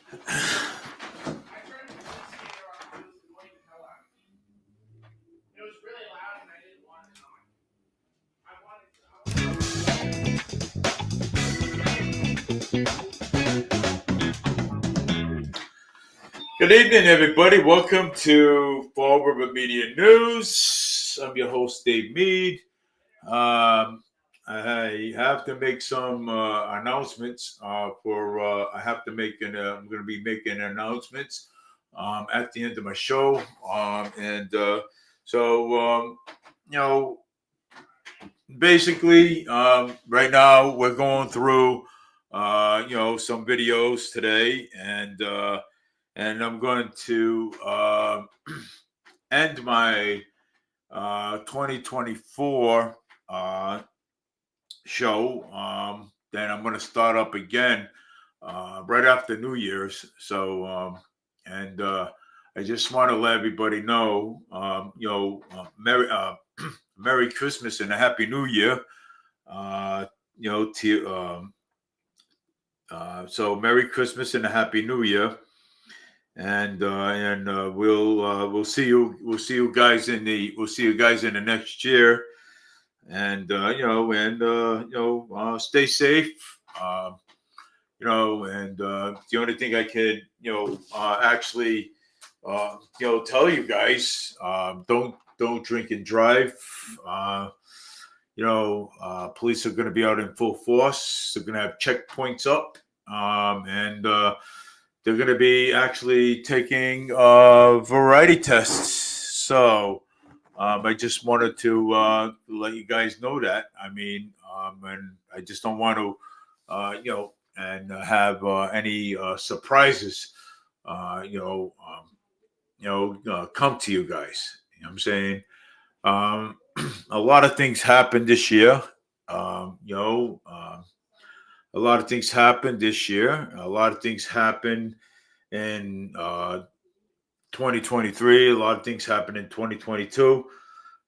Good evening, everybody. Welcome to Fall River Media News. I'm your host, Dave Mead. I have to make some announcements I have to make I'm going to be making announcements at the end of my show. So, you know, basically, right now we're going through, some videos today, and I'm going to end my 2024 show. Then I'm going to start up again right after New Year's. I just want to let everybody know, Merry Christmas and a Happy New Year. So Merry Christmas and a Happy New Year, and we'll see you guys in the next year, and stay safe. And the only thing I can actually tell you guys, don't drink and drive. Police are going to be out in full force. They're going to have checkpoints up, and they're going to be actually taking variety tests. So I just wanted to let you guys know that. And I just don't want to, have any surprises, come to you guys. You know what I'm saying? A lot of things happened this year. A lot of things happened this year. A lot of things happened in 2023. A lot of things happened in 2022.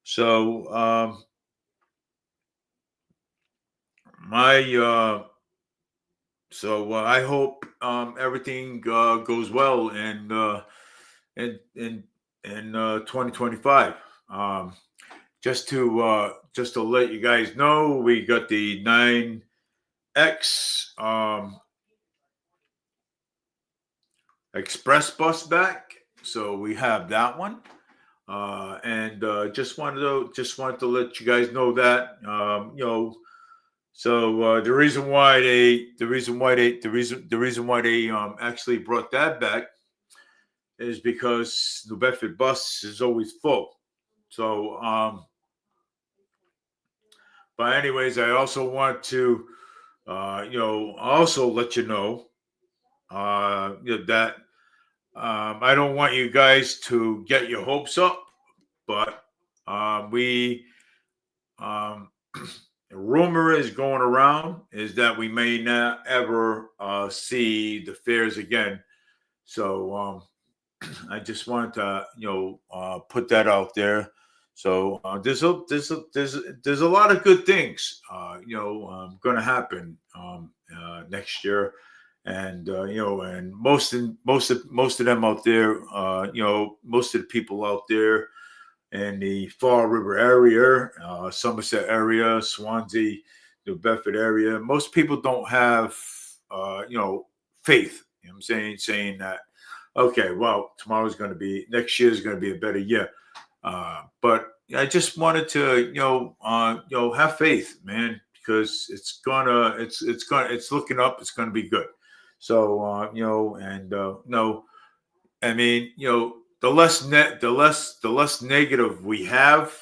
So I hope everything goes well in 2025. Just to let you guys know, we got the 9X express bus back, so we have that one. And just wanted to let you guys know that So the reason why they actually brought that back is because New Bedford bus is always full. So but anyways, I also want to also let you know that I don't want you guys to get your hopes up, but we rumor is going around is that we may not ever see the fairs again. So I just wanted to put that out there. So there's a lot of good things going to happen next year, and and most of them out there, most of the people out there in the Fall River area, Somerset area, Swansea, New Bedford area, most people don't have faith. You know what I'm saying that okay, well, next year is going to be a better year. But I just wanted to, have faith, man, because it's looking up. It's going to be good. So, no, I mean, the less negative we have,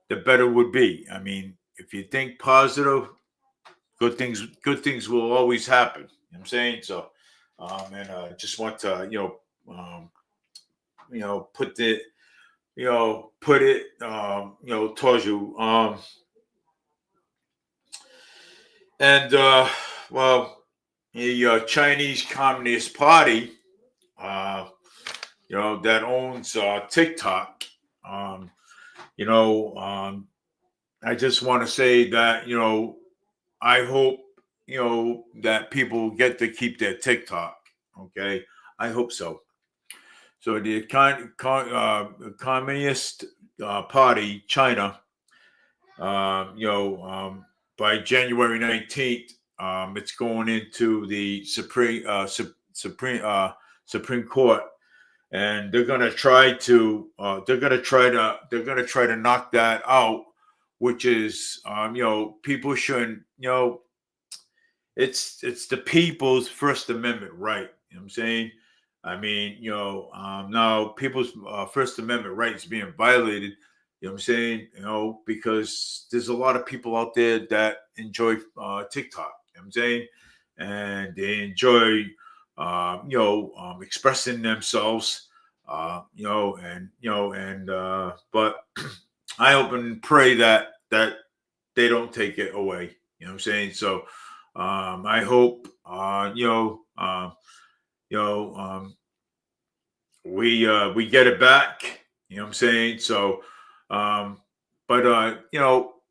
the better it would be. I mean, if you think positive, good things will always happen. You know what I'm saying? So, and just want to, put the, put it, towards you. And well, the Chinese Communist Party, that owns TikTok. Um, I just want to say that I hope that people get to keep their TikTok. Okay, I hope so. So the Communist Party, China, by January 19th, it's going into the Supreme Court, and they're gonna try to knock that out, which is, people shouldn't, it's the people's First Amendment right. You know what I'm saying? I mean, now people's First Amendment rights being violated. You know what I'm saying? Because there's a lot of people out there that enjoy TikTok. You know what I'm saying? And they enjoy, expressing themselves. But I hope and pray that they don't take it away. You know what I'm saying? So I hope we get it back. You know what I'm saying? So, but and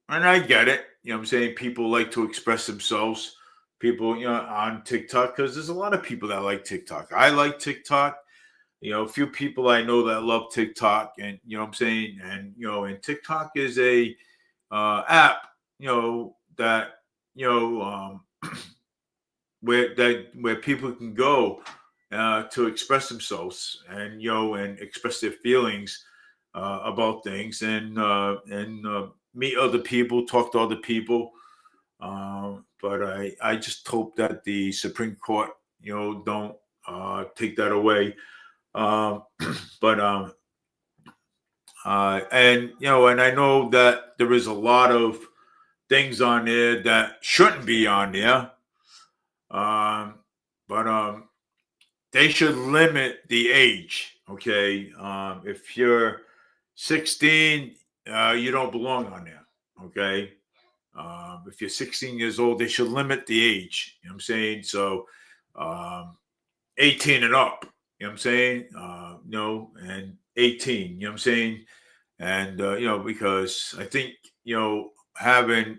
I get it. You know what I'm saying? People like to express themselves. People, on TikTok, because there's a lot of people that like TikTok. I like TikTok. A few people I know that love TikTok, and you know what I'm saying. And and TikTok is a app. That where people can go to express themselves, and and express their feelings about things, and meet other people, talk to other people. But I just hope that the Supreme Court don't take that away. Um, but and I know that there is a lot of things on there that shouldn't be on there. But they should limit the age. Okay, if you're 16, you don't belong on there. Okay, if you're 16 years old, they should limit the age. You know what I'm saying? So, 18 and up. You know what I'm saying? And 18. You know what I'm saying? And because I think having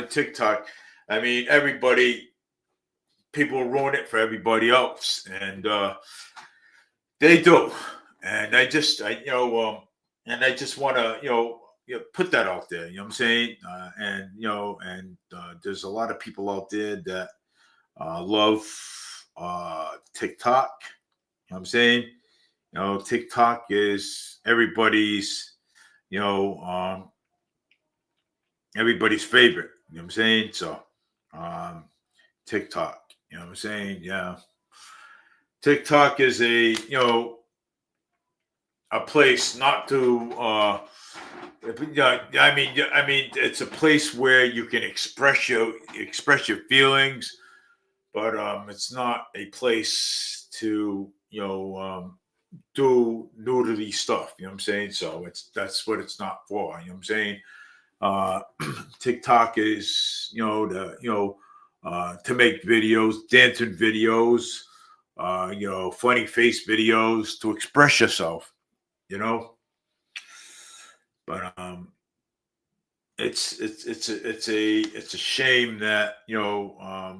TikTok. I mean, people ruin it for everybody else, and they do. And I just want to put that out there. You know what I'm saying? And there's a lot of people out there that love TikTok. You know what I'm saying? TikTok is you know um, everybody's favorite. You know what I'm saying? So, um, TikTok. You know what I'm saying? Yeah. TikTok is a place not to yeah, I mean it's a place where you can express your feelings, but it's not a place to do nudity stuff. You know what I'm saying? So that's what it's not for. You know what I'm saying? Uh, TikTok is to make videos, dancing videos, funny face videos to express yourself. You know, but it's a shame that that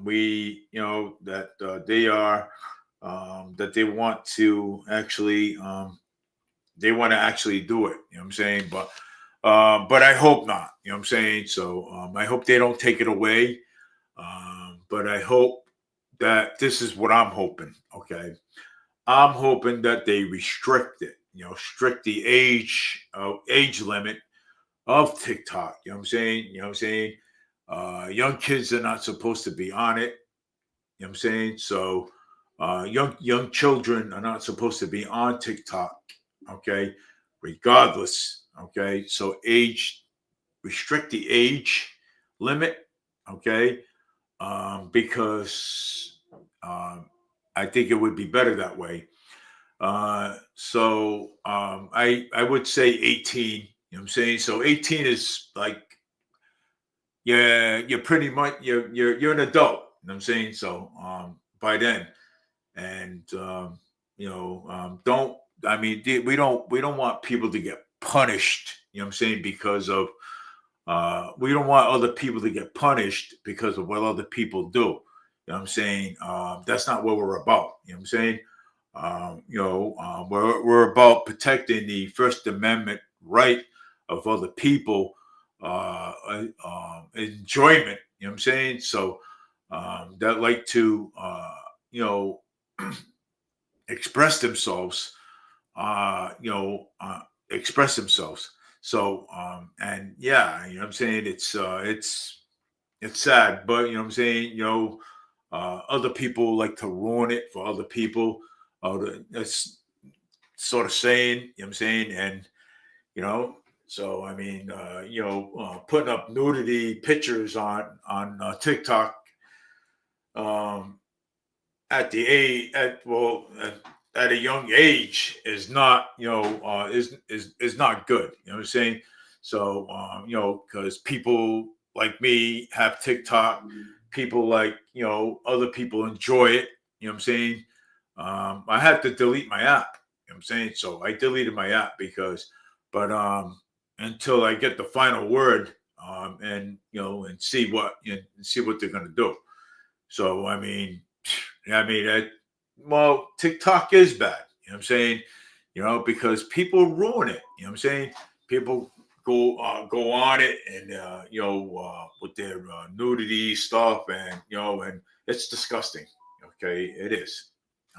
that they want to actually do it. You know what I'm saying? But I hope not. You know what I'm saying? So I hope they don't take it away. But I hope that this is what I'm hoping. Okay, I'm hoping that they restrict it. Strict the age limit of TikTok. You know what I'm saying? You know what I'm saying? Young kids are not supposed to be on it. You know what I'm saying? So young children are not supposed to be on TikTok. Okay, regardless. Okay, so restrict the age limit. Okay, because I think it would be better that way. So I would say 18. You know what I'm saying? So 18 is like, yeah, you're pretty much you're an adult. You know what I'm saying? So by then, and don't I mean we don't want people to get punished. You know what I'm saying? Because of we don't want other people to get punished because of what other people do. You know know what I'm saying? That's not what we're about. You know what I'm saying? We're about protecting the First Amendment right of other people, enjoyment. You know what I'm saying? So that like to you know express themselves. You know, express themselves. So and yeah, you know what I'm saying? It's sad, but you know what I'm saying? Other people like to ruin it for other people. That's sort of saying, you know what I'm saying? And, you know, so I mean, putting up nudity pictures on TikTok um, at the age at a young age is not is not good. You know what I'm saying? So because people like me have TikTok, people like other people enjoy it. You know what I'm saying? I had to delete my app. You know what I'm saying? So I deleted my app but until I get the final word, and see what they're gonna do. So well, TikTok is bad. You know what I'm saying? Because people ruin it. You know what I'm saying? People go on it and with their nudity stuff and it's disgusting. Okay, it is.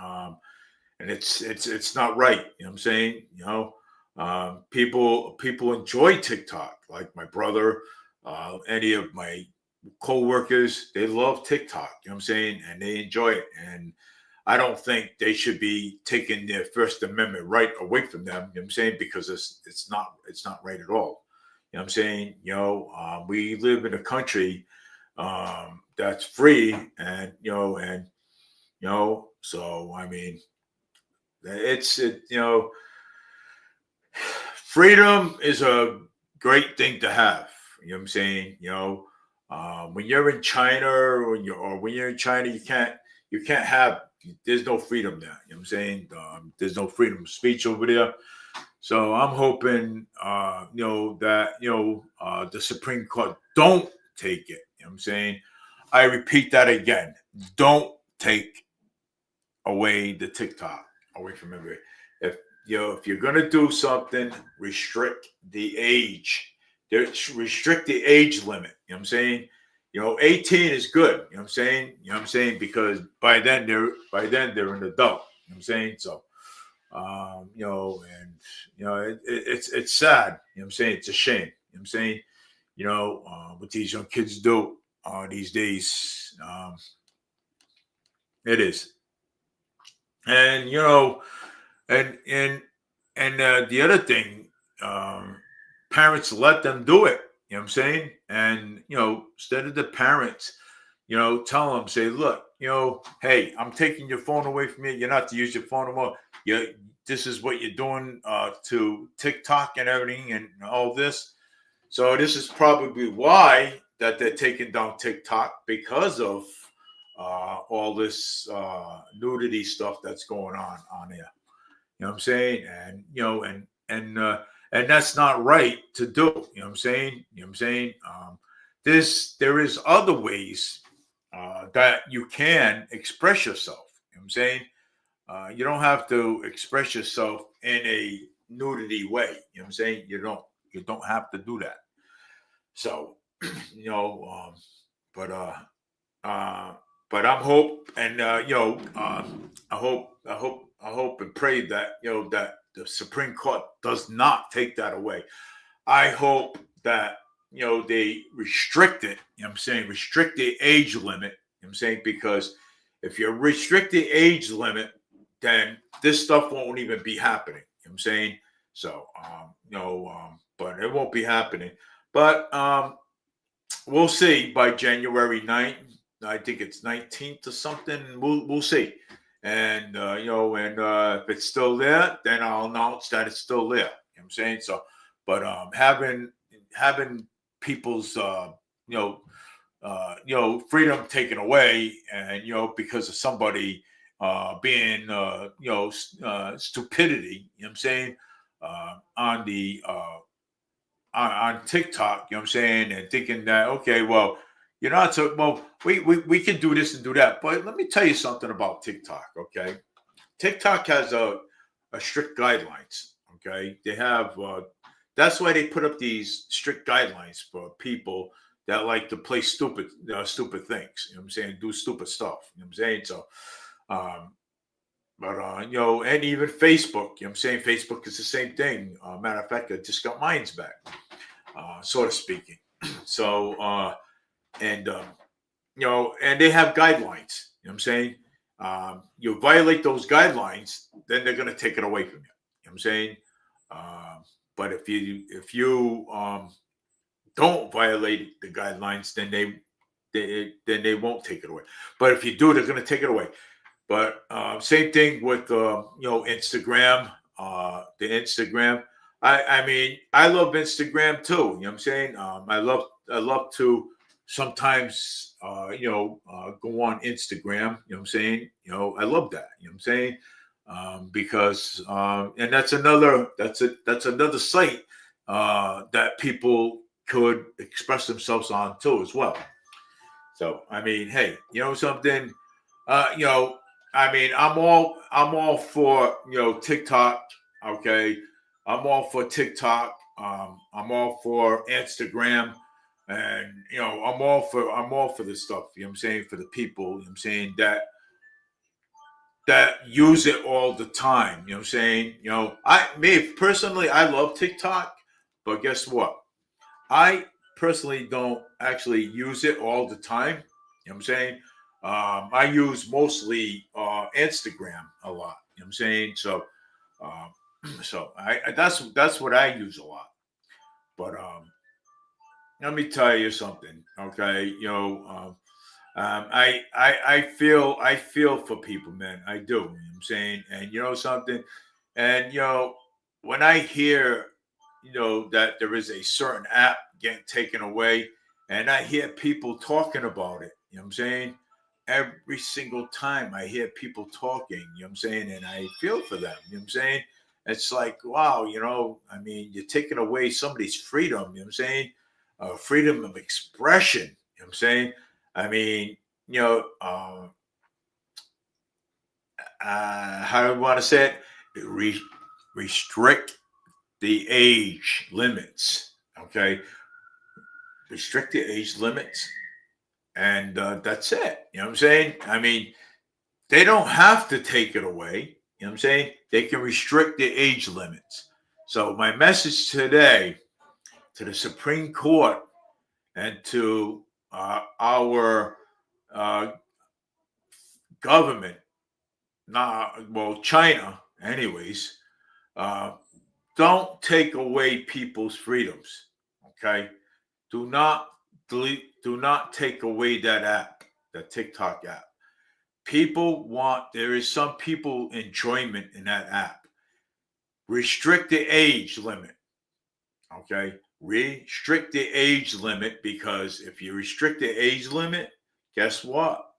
Um, and it's not right. You know what I'm saying? People enjoy TikTok. Like my brother, any of my co-workers, they love TikTok. You know what I'm saying? And they enjoy it. And I don't think they should be taking their First Amendment right away from them. You know what I'm saying? Because it's not right at all. You know what I'm saying? We live in a country that's free, and so it's freedom is a great thing to have. You know what I'm saying? When you're in China when you're in China, you can't have there's no freedom there. You know what I'm saying? There's no freedom of speech over there. So I'm hoping that the Supreme Court don't take it. You know what I'm saying? I repeat that again. Don't take away the TikTok away from everybody. If you're gonna do something, restrict the age. Restrict the age limit. You know what I'm saying? 18 is good. You know what I'm saying? You know what I'm saying? Because by then they're an adult. You know what I'm saying? So it's sad. You know what I'm saying? It's a shame. You know what I'm saying? What these young kids do these days. It is. And the other thing, um, parents let them do it. You know what I'm saying? And instead of the parents, tell them, say, look, hey, I'm taking your phone away from you. You're not to use your phone anymore. This is what you're doing to TikTok and everything and all this. So this is probably why that they're taking down TikTok because of all this nudity stuff that's going on there. You know what I'm saying? And and that's not right to do. You know what I'm saying? You know what I'm saying? There is other ways that you can express yourself. You know what I'm saying? You don't have to express yourself in a nudity way. You know what I'm saying? You don't have to do that. So, you know, but uh, but I'm hope and I hope and pray that that the Supreme Court does not take that away. I hope that they restrict it. You know what I'm saying? Restrict the age limit. You know what I'm saying? Because if you restrict the age limit, then this stuff won't even be happening. You know what I'm saying? So but it won't be happening. But we'll see by January 9th. I think it's 19th or something. We'll see. And if it's still there, then I'll announce that it's still there. You know what I'm saying? So, but having people's freedom taken away, and because of somebody being stupidity. You know what I'm saying? On the on TikTok, you know what I'm saying, and thinking that okay, well, you're not so well. We can do this and do that, but let me tell you something about TikTok. Okay, TikTok has a strict guidelines. Okay, they have. That's why they put up these strict guidelines for people that like to play stupid things. You know what I'm saying? Do stupid stuff. You know what I'm saying? So, um, but and even Facebook. You know what I'm saying? Facebook is the same thing. Matter of fact, I just got mine's back, sort of speaking. So, and and they have guidelines. You know what I'm saying? You violate those guidelines, then they're going to take it away from you. You know what I'm saying? Um, but if you don't violate the guidelines, then they won't take it away. But if you do, they're going to take it away. But same thing with Instagram. The Instagram. I mean, I love Instagram too. You know what I'm saying? I love to sometimes go on Instagram. You know what I'm saying? I love that. You know what I'm saying? Because and that's another site that people could express themselves on too as well. So I mean, hey, you know something? Uh, you know, I mean, I'm all for TikTok. Okay, I'm all for TikTok. I'm all for Instagram, and I'm all for this stuff. You know what I'm saying, for the people. You know what I'm saying, that use it all the time. You know what I'm saying? Me personally, I love TikTok, but guess what? I personally don't actually use it all the time. You know what I'm saying? I use mostly Instagram a lot. You know what I'm saying? So, um, that's what I use a lot. But let me tell you something, okay? I feel for people, man. I do. You know what I'm saying? And something, and when I hear that there is a certain app getting taken away, and I hear people talking about it. You know what I'm saying? Every single time I hear people talking, you know what I'm saying, and I feel for them. You know what I'm saying? It's like, wow, I mean, you're taking away somebody's freedom. You know what I'm saying? Freedom of expression. You know what I'm saying? I mean, how do I want to say it? Restrict the age limits. Okay, restrict the age limits, and that's it. You know what I'm saying? I mean, they don't have to take it away. You know what I'm saying? They can restrict the age limits. So my message today to the Supreme Court and to our uh, government, not well, China, anyways. Uh, don't take away people's freedoms. Okay, do not delete. Do not take away that app, the TikTok app. There is some people enjoyment in that app. Restrict the age limit. Okay, restrict the age limit, because if you restrict the age limit, guess what?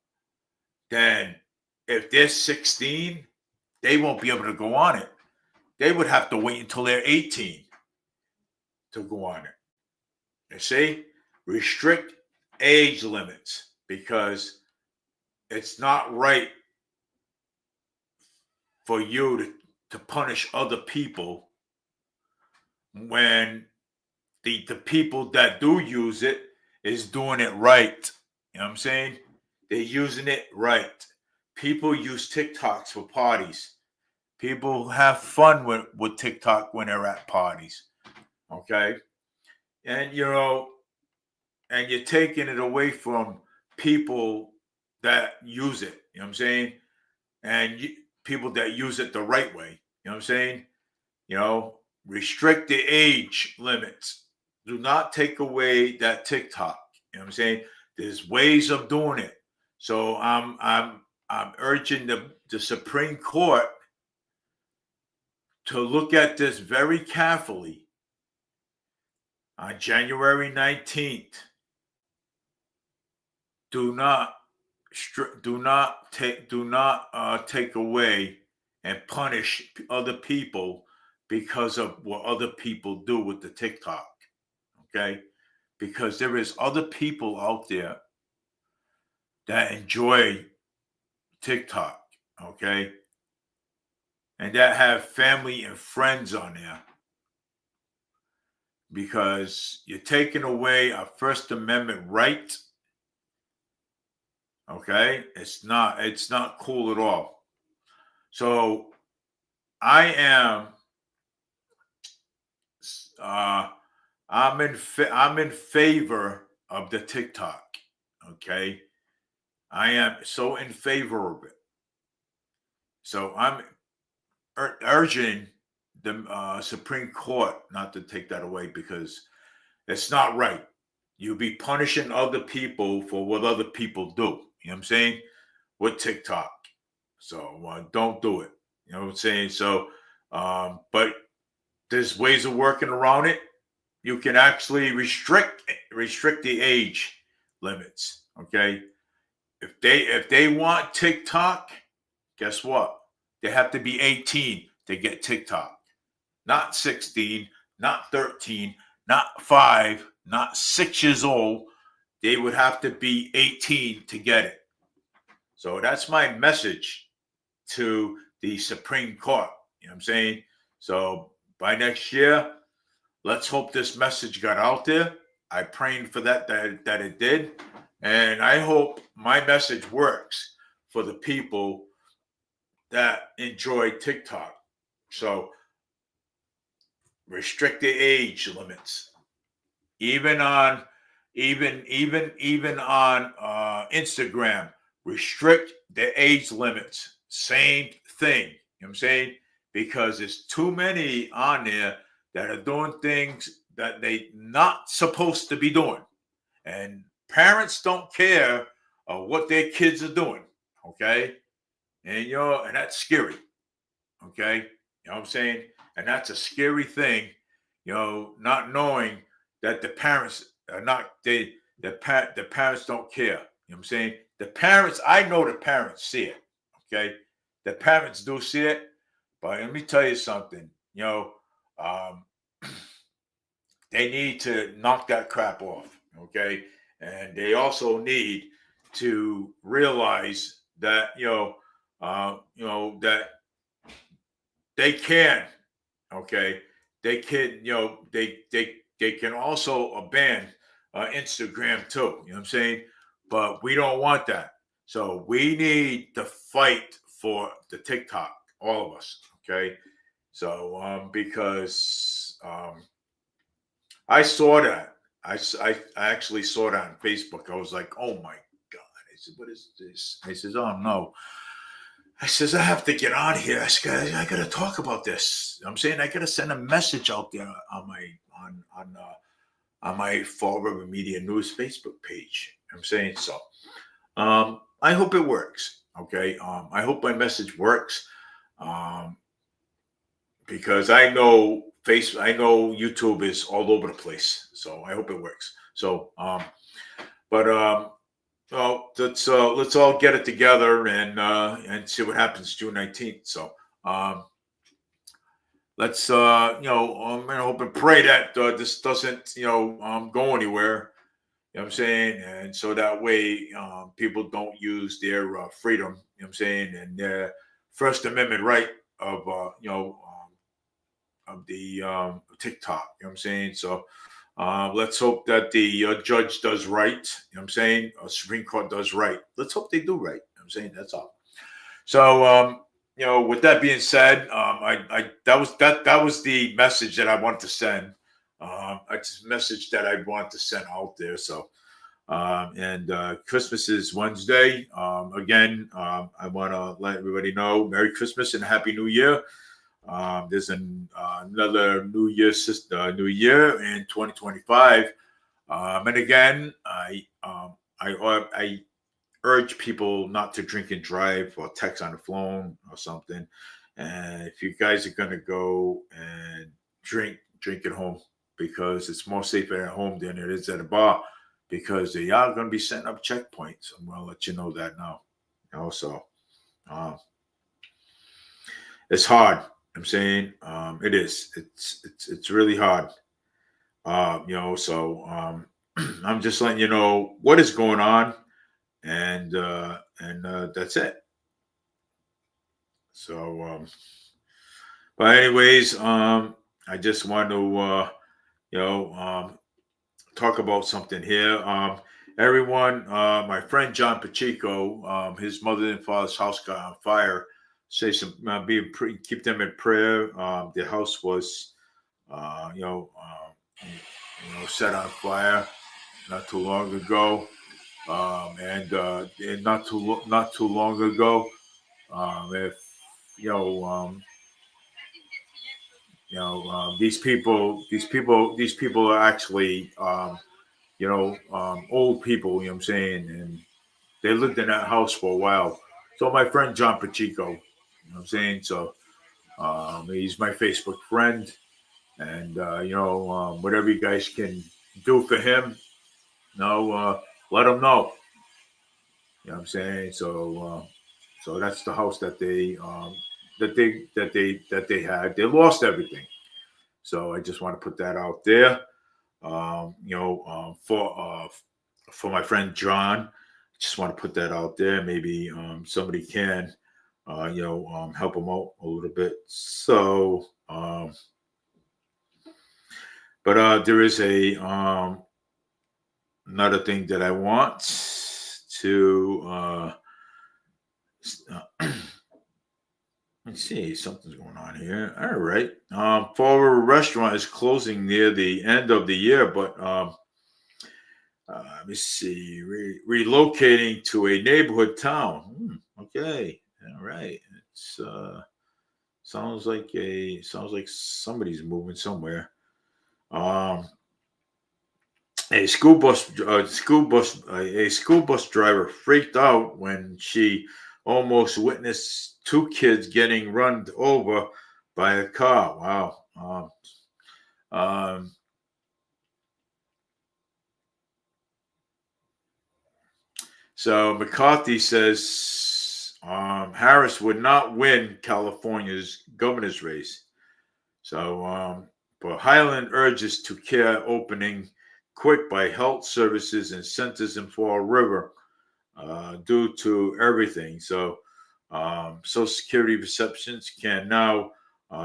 Then if they're 16, they won't be able to go on it. They would have to wait until they're 18 to go on it. You see? Restrict age limits, because it's not right for you to punish other people when the people that do use it is doing it right. You know what I'm saying? They're using it right. People use TikToks for parties. People have fun with TikTok when they're at parties. Okay. And and you're taking it away from people that use it. You know what I'm saying? And people that use it the right way. You know what I'm saying? Restrict the age limits. Do not take away that TikTok. You know what I'm saying? There's ways of doing it. So I'm urging the Supreme Court to look at this very carefully on January 19th. Do not take away and punish other people because of what other people do with the TikTok. Okay, because there is other people out there. that enjoy TikTok, okay, and that have family and friends on there, because you're taking away a First Amendment right. Okay, it's not cool at all. So I am uh I'm in favor of the TikTok. Okay, I am so in favor of it. So I'm urging the Supreme Court not to take that away, because it's not right. You'll be punishing other people for what other people do. You know what I'm saying? With TikTok. So don't do it. You know what I'm saying? So, but there's ways of working around it. You can actually restrict the age limits. Okay, if they want TikTok, guess what? They have to be 18 to get TikTok, not 16, not 13, not 5, not 6 years old. They would have to be 18 to get it. So that's my message to the Supreme Court. You know what I'm saying? So by next year, let's hope this message got out there. I'm praying for that it did. And I hope my message works for the people that enjoy TikTok. So restrict the age limits. Even on even on Instagram, restrict the age limits. Same thing. You know what I'm saying? Because there's too many on there that are doing things that they not supposed to be doing. And parents don't care what their kids are doing. Okay. And that's scary. Okay. You know what I'm saying? And that's a scary thing, not knowing that the parents are not the parents don't care. You know what I'm saying? The parents, I know the parents see it. Okay. The parents do see it, but let me tell you something, um, they need to knock that crap off. Okay. And they also need to realize that, that they can. Okay, they can. They can also ban Instagram too. You know what I'm saying? But we don't want that. So we need to fight for the TikTok, all of us. Okay. So because I saw that. I actually saw that on Facebook. I was like, oh my God. I said, what is this? I says, oh no. I says, I have to get on here. I got to talk about this. I'm saying I got to send a message out there on my Fall River Media News Facebook page. I'm saying so. I hope it works. Okay. I hope my message works. Um, because I know YouTube is all over the place. So I hope it works. So, but well, let's all get it together and see what happens June 19th. So let's I'm gonna hope and pray that this doesn't go anywhere. You know what I'm saying? And so that way people don't use their freedom. You know what I'm saying? And their First Amendment right of of the TikTok. You know what I'm saying? So let's hope that the judge does right. You know what I'm saying? Supreme Court does right. Let's hope they do right. You know what I'm saying? That's all. So with that being said, that was the message that I wanted to send. It's a message that I want to send out there. So and Christmas is Wednesday. Again, I want to let everybody know Merry Christmas and Happy New Year. There's another New Year in 2025. And again, I urge people not to drink and drive or text on the phone or something. And if you guys are gonna go and drink at home, because it's more safer at home than it is at a bar, because they are gonna be setting up checkpoints. I'm gonna let you know that now. Also, it's hard. I'm saying it is. It's really hard. So I'm just letting you know what is going on. and that's it. So, but anyways, I just want to you know talk about something here. Everyone, my friend John Pacheco, his mother and father's house got on fire. Say some, keep them in prayer. Their house was, uh, you know, um, set on fire not too long ago, and not too long ago, if you know, these people are actually, old people. You know what I'm saying, and they lived in that house for a while. So my friend John Pacheco, you know what I'm saying, so he's my Facebook friend, and whatever you guys can do for him, let him know. You know what I'm saying? So that's the house that they had. They lost everything. So I just want to put that out there. For my friend John, just want to put that out there. Maybe somebody can, help him out a little bit. So, but there is a another thing that I want to. Let's see, something's going on here. All right. Forward Restaurant is closing near the end of the year, but let me see, relocating to a neighborhood town. Okay. All right. It's sounds like somebody's moving somewhere. Um, a school bus driver freaked out when she almost witnessed two kids getting run over by a car. Wow. Um, so McCarthy says Harris would not win California's governor's race. So, but Highland urges to care opening quick by health services and centers in Fall River due to everything. So, Social Security receptions can now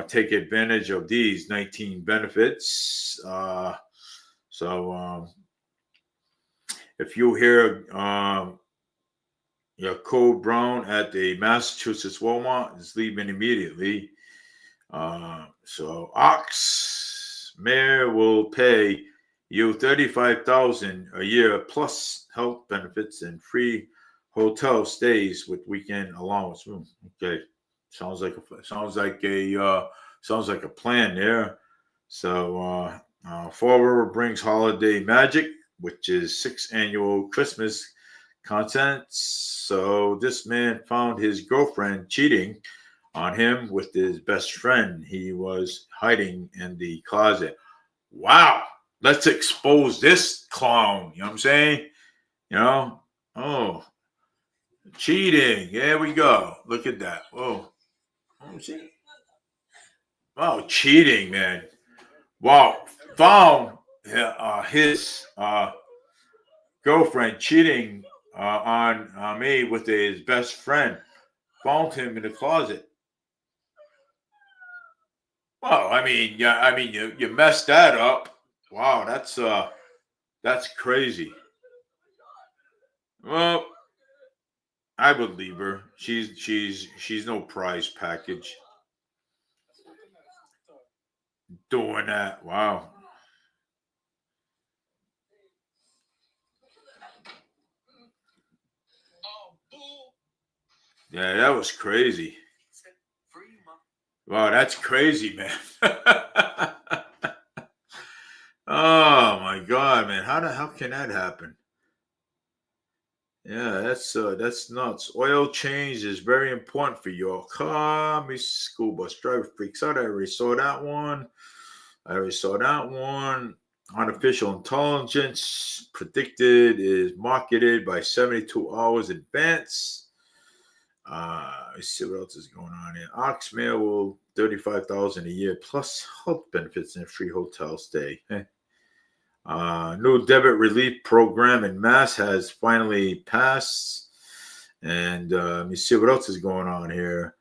take advantage of these 19 benefits. So, if you hear your code brown at the Massachusetts Walmart, is leaving immediately. So Ox Mayor will pay you 35,000 a year plus health benefits and free hotel stays with weekend allowance. Okay, sounds like a plan there. So Fall River brings holiday magic, which is sixth annual Christmas content. So this man found his girlfriend cheating on him with his best friend. He was hiding in the closet. Wow. Let's expose this clown. You know what I'm saying? You know? Oh, cheating. There we go. Look at that. Oh, see? Wow, cheating, man. Wow. Found his girlfriend cheating on me with his best friend. Found him in the closet. Well, you messed that up. Wow, that's crazy. Well, I would leave her. She's no prize package. Doing that. Wow. Yeah, that was crazy. Wow, that's crazy, man. Oh my god, man. How can that happen? Yeah, that's nuts. Oil change is very important for your car. Miss School Bus Driver freaks out. I already saw that one. Artificial intelligence predicted is marketed by 72 hours in advance. Let's see what else is going on here. Oxmail will 35,000 a year plus health benefits and a free hotel stay. New debit relief program in Mass has finally passed. And let me see what else is going on here.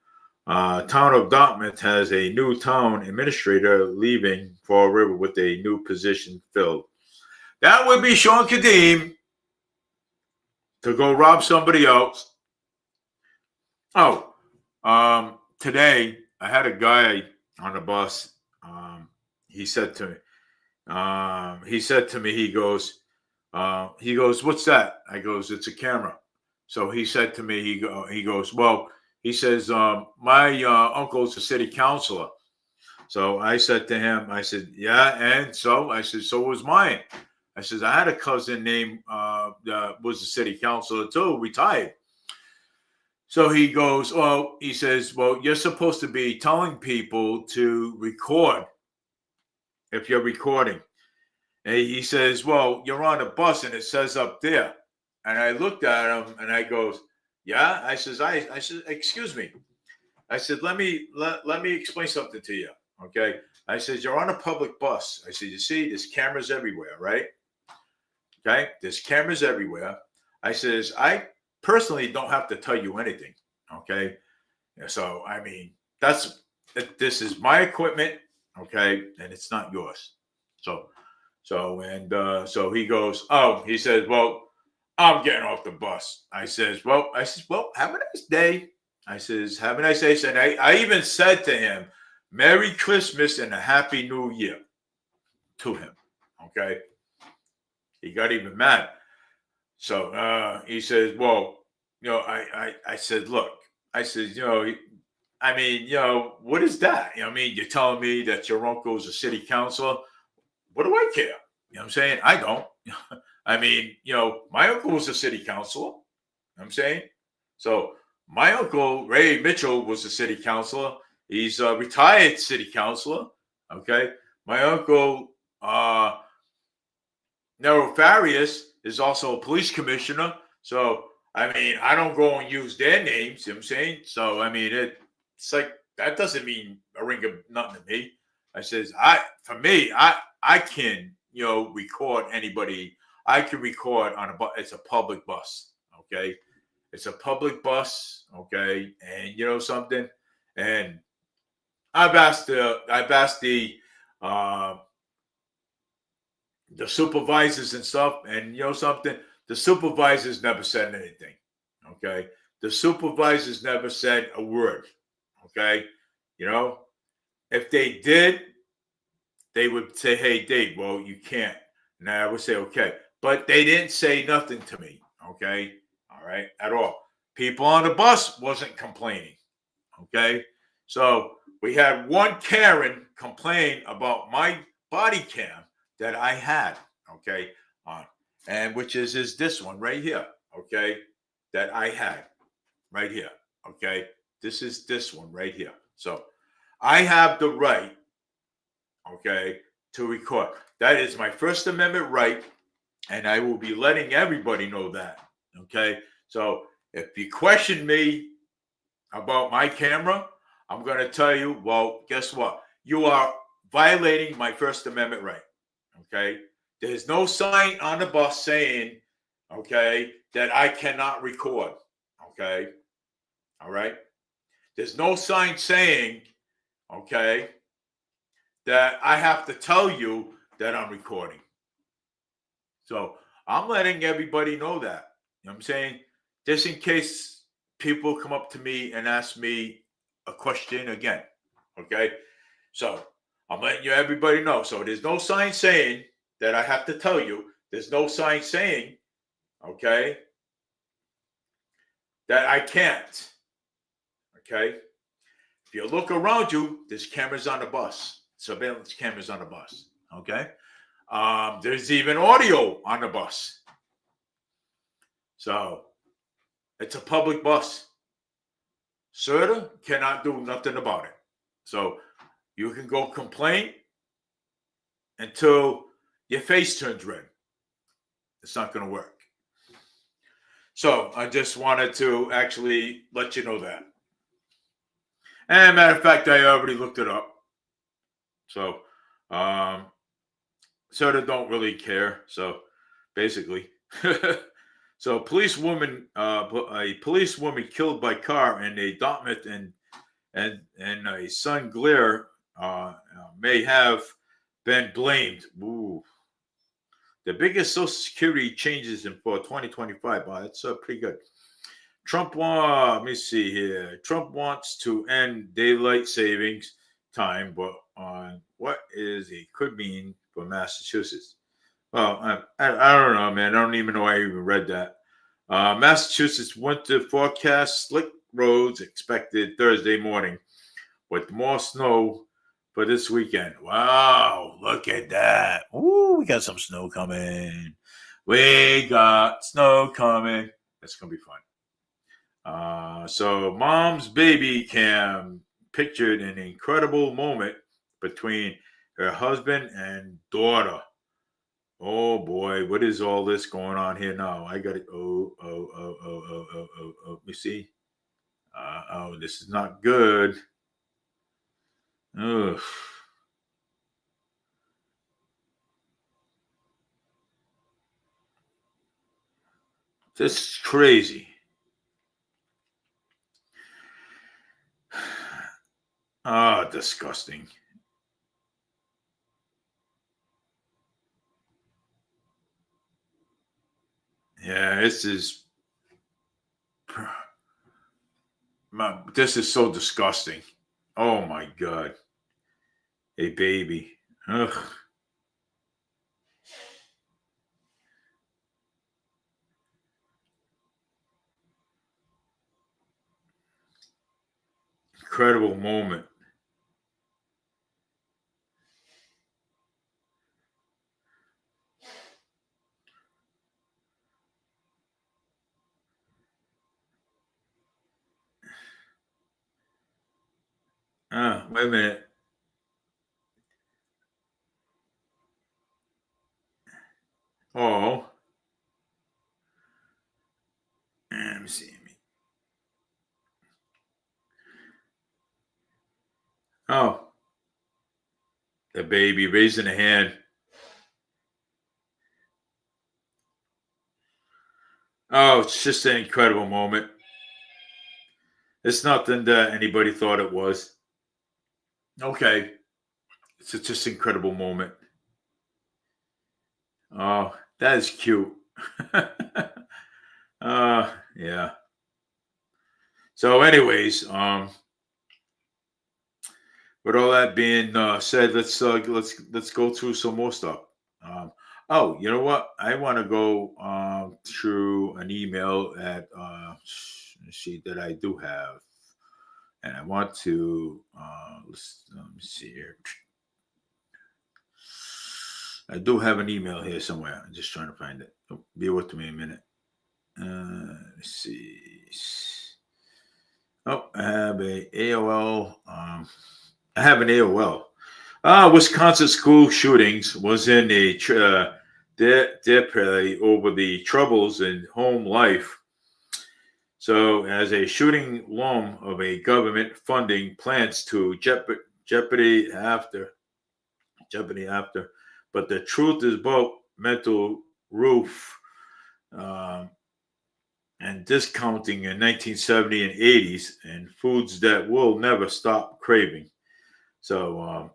Town of Dartmouth has a new town administrator leaving Fall River with a new position filled. That would be Sean Kadeem to go rob somebody else. Oh, today I had a guy on the bus. He said to me, he goes, what's that? I goes, it's a camera. So he said to me, he goes, well, he says, my uncle's a city councilor. So I said to him, I said, yeah, and so I said, so was mine. I said, I had a cousin named was a city councilor too, retired. So he goes, well, he says, well, you're supposed to be telling people to record if you're recording. And he says, well, you're on a bus and it says up there. And I looked at him and I goes, yeah. I said, excuse me. I said, let me explain something to you. Okay. I said, you're on a public bus. I said, you see, there's cameras everywhere, right? Okay. There's cameras everywhere. I says, I personally don't have to tell you anything. Okay. So, I mean, this is my equipment. Okay. And it's not yours. So he goes, oh, he says, well, I'm getting off the bus. I says, well, have a nice day. I says, have a nice day. And I even said to him, Merry Christmas and a Happy New Year to him. Okay. He got even mad. So he says, well, I said, look, I said, I mean, what is that? I mean, you're telling me that your uncle's a city councilor. What do I care? You know what I'm saying? I don't. I mean, my uncle was a city councilor. You know what I'm saying? So my uncle, Ray Mitchell, was a city councilor. He's a retired city councilor. Okay. My uncle, Nero Farias, is also a police commissioner. So, I mean, I don't go and use their names. You know what I'm saying? So, I mean, it's like, that doesn't mean a ring of nothing to me. I says, I can, record anybody. I can record on a bus. It's a public bus. Okay. It's a public bus. Okay. And you know something? And I've asked the supervisors and stuff, and you know something? The supervisors never said anything. Okay. The supervisors never said a word. Okay. If they did, they would say, hey, Dave, well, you can't. And I would say, okay. But they didn't say nothing to me. Okay. All right. At all. People on the bus wasn't complaining. Okay. So we had one Karen complain about my body cam that I had. Okay. And which is this one right here. Okay. That I had right here. Okay. This is this one right here. So I have the right, okay, to record. That is my First Amendment right, and I will be letting everybody know that, okay? So if you question me about my camera, I'm going to tell you, well, guess what? You are violating my First Amendment right, okay? There's no sign on the bus saying, okay, that I cannot record, okay? All right? There's no sign saying, okay, that I have to tell you that I'm recording. So I'm letting everybody know that. You know what I'm saying? Just in case people come up to me and ask me a question again. Okay. So I'm letting everybody know. So there's no sign saying that I have to tell you. There's no sign saying, okay, that I can't. Okay. If you look around you, there's cameras on the bus. Surveillance cameras on the bus. Okay. There's even audio on the bus. So it's a public bus. CERTA cannot do nothing about it. So you can go complain until your face turns red. It's not going to work. So I just wanted to actually let you know that. And matter of fact, I already looked it up. So sort of don't really care. So basically, so a police woman killed by car in a Dartmouth and a Sun Glare may have been blamed. Ooh. The biggest Social Security changes in for 2025. Wow, that's pretty good. Let me see here. Trump wants to end daylight savings time, but on what is it could mean for Massachusetts? Well, I don't know, man. I don't even know I even read that. Massachusetts winter forecast: slick roads expected Thursday morning with more snow for this weekend. Wow, look at that. Ooh, we got some snow coming. We got snow coming. That's going to be fun. So mom's baby cam pictured an incredible moment between her husband and daughter. Oh boy, what is all this going on here now? I got it. Oh. Let me see. This is not good. Ugh. This is crazy. Disgusting. Yeah, this is so disgusting. Oh my god. A baby. Ugh. Incredible moment. Wait a minute. Oh. Let me see. Oh, the baby raising a hand. Oh, it's just an incredible moment. It's nothing that anybody thought it was. Okay. It's just an incredible moment. Oh, that is cute. Yeah. So, anyways, with all that being said, let's go through some more stuff. Um, oh, you know what? I want to go through an email at sheet that I do have, and I want to let me see here. I do have an email here somewhere. I'm just trying to find it. Oh, be with me a minute. Let's see. Oh, I have a AOL. I have an AOL. Wisconsin school shootings was in a play over the troubles in home life. So, as a shooting loom of a government funding plans to jeopardy after, but the truth is both mental roof um, and discounting in 1970 and 80s and foods that will never stop craving. So,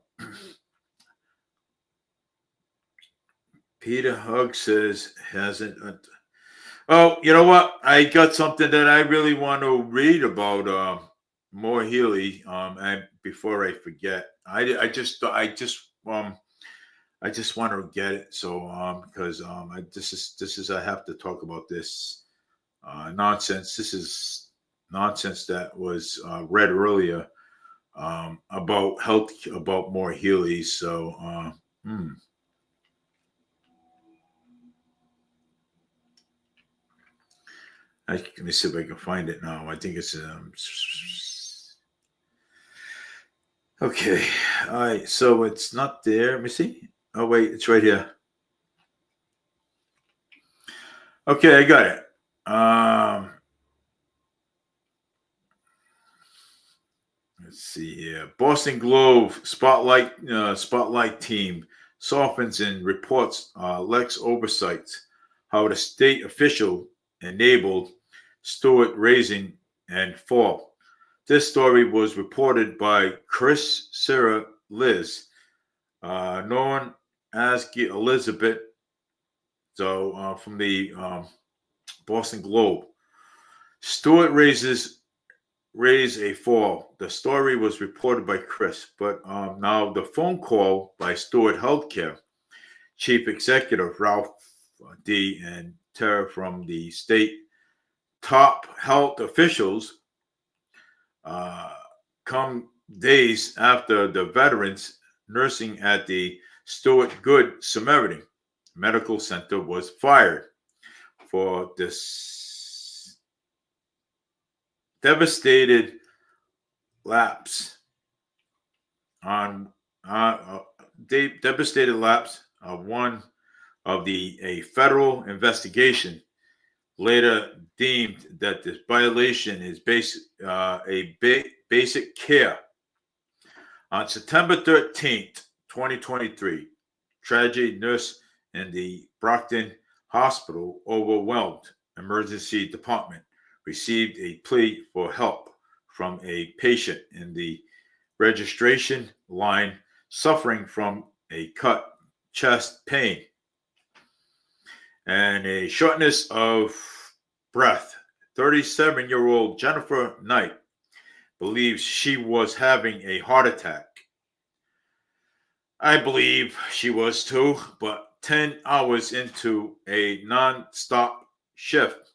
Peter Hugg says hasn't. Oh, you know what? I got something that I really want to read about Moore Healy. And before I forget, I just want to get it. So because this is I have to talk about this nonsense. This is nonsense that was read earlier about health about Moore Healy. So. Let me see if I can find it now. I think it's okay. All right, so it's not there. Let me see. Oh wait, it's right here. Okay, I got it. Let's see here. Boston Globe spotlight team softens and reports Lex oversights how the state official enabled Stewart raising and fall. This story was reported by Chris Sarah Liz, known as Elizabeth, from the Boston Globe. Stewart raise a fall. The story was reported by Chris, but now the phone call by Stewart Healthcare Chief Executive Ralph D. and Tara from the state top health officials come days after the veterans nursing at the Stewart Good Samaritan Medical Center was fired for this devastated lapse of one of a federal investigation later deemed that this violation is basic care. On September 13th, 2023, tragedy nurse in the Brockton Hospital overwhelmed emergency department received a plea for help from a patient in the registration line suffering from a cut chest pain and a shortness of breath. 37-year-old Jennifer Knight believes she was having a heart attack. I believe she was too, but 10 hours into a non-stop shift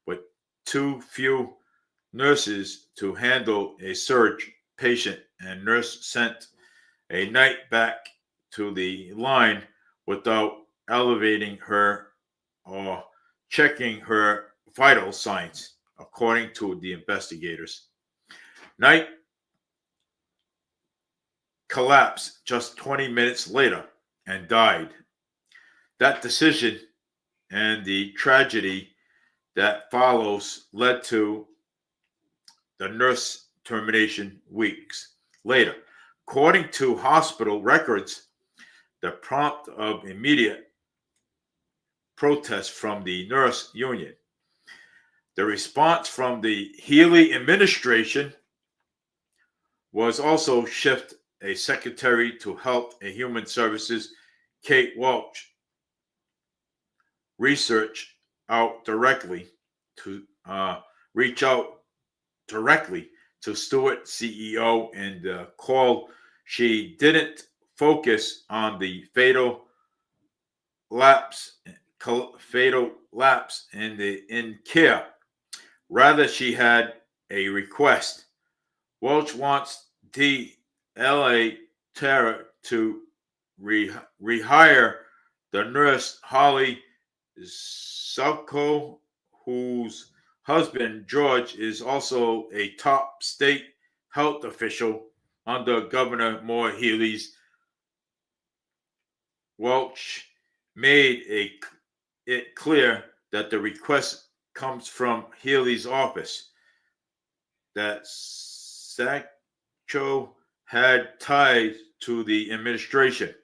with too few nurses to handle a surge patient, and nurse sent a Knight back to the line without elevating her or checking her vital signs, according to the investigators. Knight collapsed just 20 minutes later and died. That decision and the tragedy that follows led to the nurse termination weeks later. According to hospital records, the prompt of immediate protest from the nurse union. The response from the Healey administration was also shift a Secretary to Health and Human Services, Kate Welch, reach out directly to Stewart CEO and call. She didn't focus on the fatal lapse in care. Rather, she had a request. Welch wants DLA Tara to rehire the nurse Holly Sokol, whose husband George is also a top state health official under Governor Moore Healey's. Welch made it clear that the request comes from Healey's office, that Satchel had ties to the administration,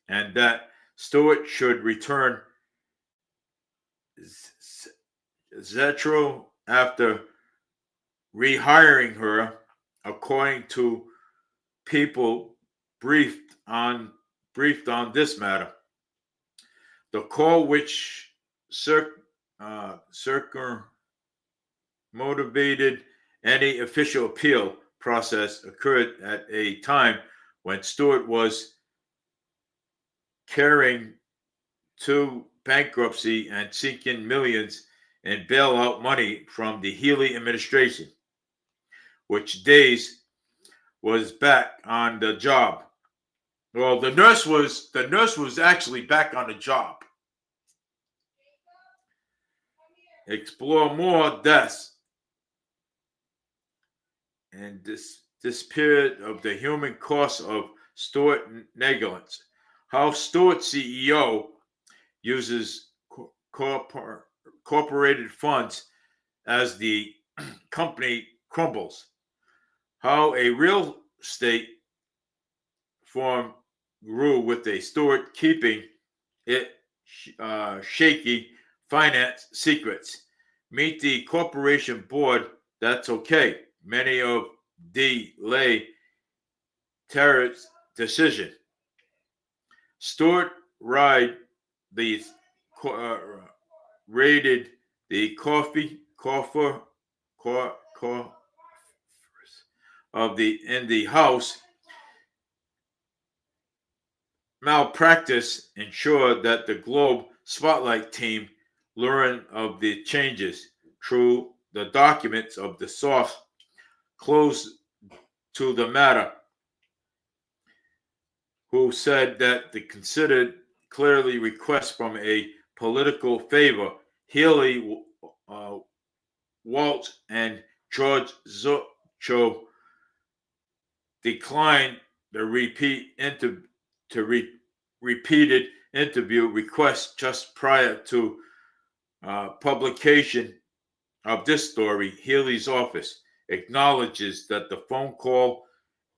and that Stewart should return Zetro after rehiring her, according to people briefed on this matter. The call, which motivated any official appeal process, occurred at a time when Stewart was carrying to bankruptcy and seeking millions in bailout money from the Healey administration, which Days was back on the job. Well, the nurse was actually back on the job. Explore more deaths and this period of the human cost of Stewart negligence. How Stewart CEO uses corporated funds as the company crumbles. How a real estate firm grew with a Stewart keeping it shaky finance secrets. Meet the corporation board. That's okay. Many of delay Terra's decision. Stewart Ride the uh, raided the coffer of the in the house. Malpractice ensured that the Globe Spotlight team learned of the changes through the documents of the source close to the matter, who said that the considered clearly request from a political favor. Healy, Waltz, and George Zocho declined the repeated interview request just prior to publication of this story. Healy's office acknowledges that the phone call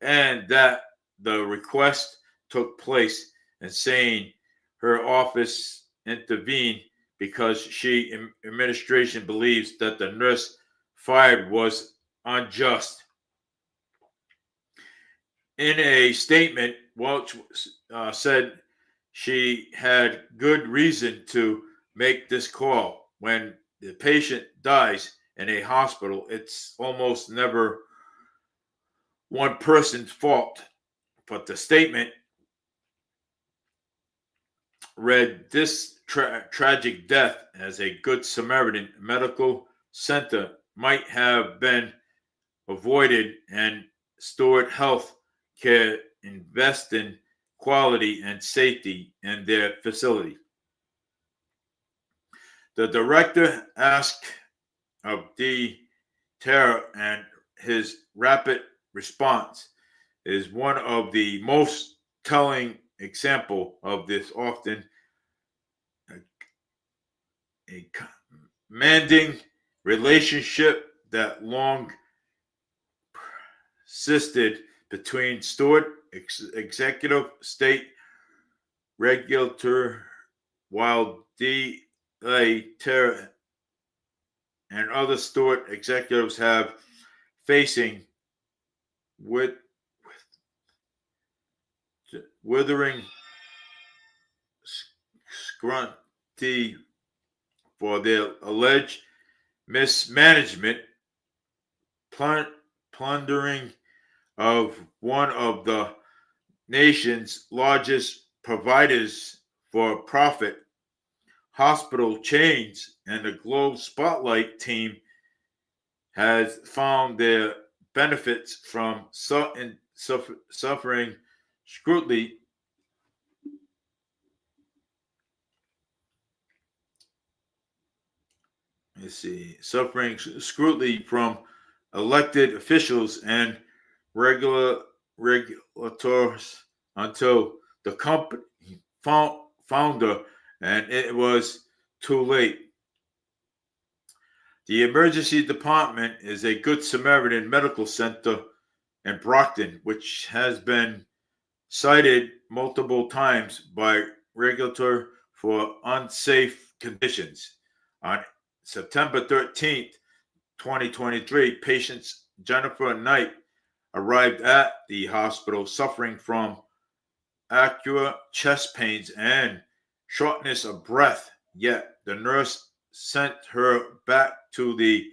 and that the request took place, and saying her office intervened because administration believes that the nurse fired was unjust. In a statement, Welch said she had good reason to make this call. When the patient dies in a hospital, it's almost never one person's fault. But the statement read, "This tragic death as a Good Samaritan medical center might have been avoided, and Stewart Health Care invest in quality and safety in their facility." The director asked of D. Terra, and his rapid response is one of the most telling example of this. Often a commanding relationship that long persisted between Stewart, executive state regulator, while D. Terra and other Stewart executives have facing with withering scrutiny for their alleged mismanagement, plundering of one of the nation's largest providers for profit hospital chains, and the Globe Spotlight team has found their benefits from suffering scrutiny. Suffering scrutiny from elected officials and regulators until the company founder, and it was too late. The emergency department is a Good Samaritan Medical Center in Brockton, which has been cited multiple times by regulator for unsafe conditions. On September 13th, 2023, patient Jennifer Knight arrived at the hospital suffering from acute chest pains and shortness of breath, yet the nurse sent her back to the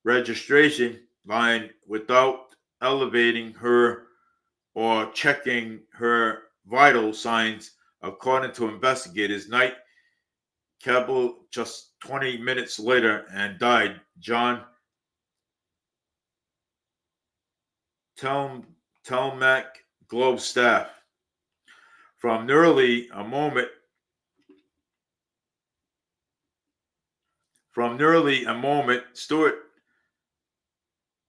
registration line without elevating her or checking her vital signs. According to investigators, Knight Cabell just 20 minutes later and died. John Telmack, Globe staff. From nearly a moment Stewart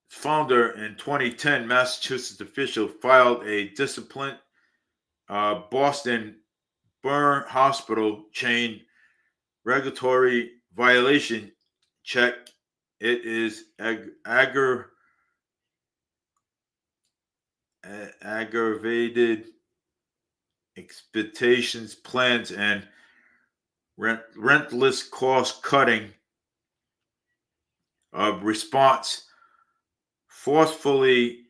founder in 2010, Massachusetts official filed a discipline Boston Burn Hospital chain regulatory violation check. It is aggravated expectations, plans, and rentless cost cutting of response forcefully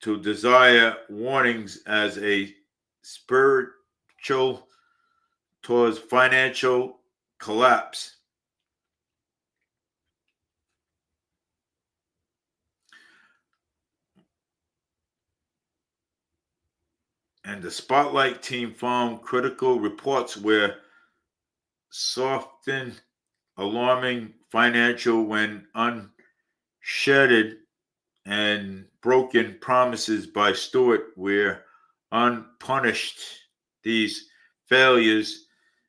to desire warnings as a spiritual towards financial collapse. And the Spotlight team found critical reports where softened, alarming financial when unshedded and broken promises by Stewart were unpunished. These failures